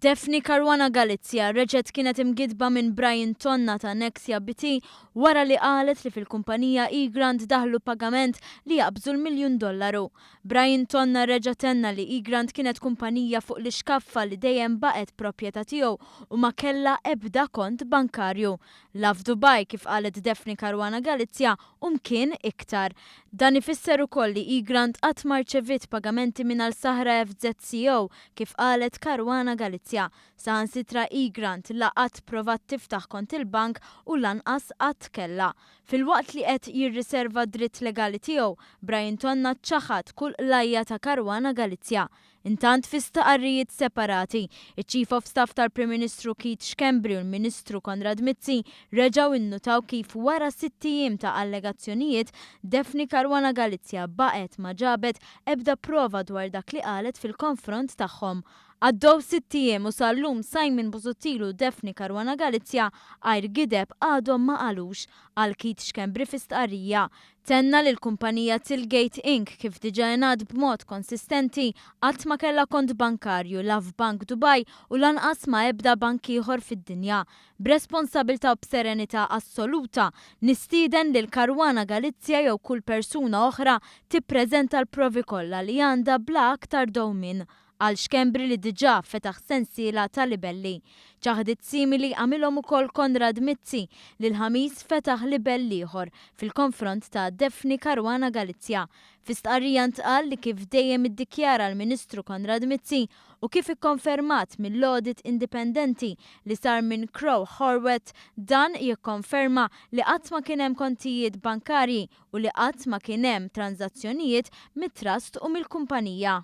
Daphne Caruana Galizia reġgħet kienet imgidba minn Brian Tonna ta' Nexia BT wara li qalet li fil-kumpanija eGrant daħlu pagament li jaqbżu l-$1 miljun. Brian Tonna reġa' tenna li eGrant kienet kumpanija fuq li xkaffa li dejjem baqgħet proprjetà tiegħu u ma kellha ebda kont bankarju. La f'Dubai kif qalet Daphne Caruana Galizia mkien iktar. Dan ifisser ukoll li eGrant qatt ma rċeviet pagamenti mingħajr Sahra FZCO kif qalet Caruana Galizia. Saħansitra eGrant laqat provat tiftaħ kont il-bank u lanqas qatt kellha. Filwaqt li qed jirriserva dritt legali tiegħu, Brian Tonna ċaħad kull lajja ta' Caruana Galizia. Intant fi staqarrijiet separati, iċ-Chief of Staff tal-Prim Ministru Keith Schembri u l-Ministru Konrad Mizzi reġgħu innutaw kif wara 6 ijiem ta' allegazzjonijiet Daphne Caruana Galizia baqgħet ma ġabet ebda prova dwar dak li qalet fil-konfront tagħhom. Għaddew 6 ijiem u sal-lum Simon Busuttilu u Daphne Caruana Galizia għajr gideb għadhom ma qalux għal Keith Schembri fi stqarrija. Tenna li l-kumpanija Tilgate Inc. kif diġà ngħad b'mod konsistenti qatt ma kellha kont bankarju la f'Bank Dubai u lanqas ma ebda bank ieħor fid-dinja. B'responsabbiltà u b'serenità assoluta nistieden lil Caruana Galizia jew kull persuna oħra tippreżenta l-provi kollha li għandha bla aktar dowmin. Għal Schembri li diġà fetaħ sensiela ta' libelli. ċaħdiet simili għamilhom ukoll Konrad Mizzi li l-ħamis fetaħ libell ieħor fil-konfront ta' Daphne Caruana Galizia. Fi stqarrija ntqal li kif dejjem iddikjara l-Ministru Konrad Mizzi u kif ikkonfermat mill-audit indipendenti li sar minn Crowe Horwath dan jikkonferma li qatt ma kien hemm kontijiet bankarji u li qatt ma kien hemm tranzazzjonijiet mit-trust u mill-kumpanija.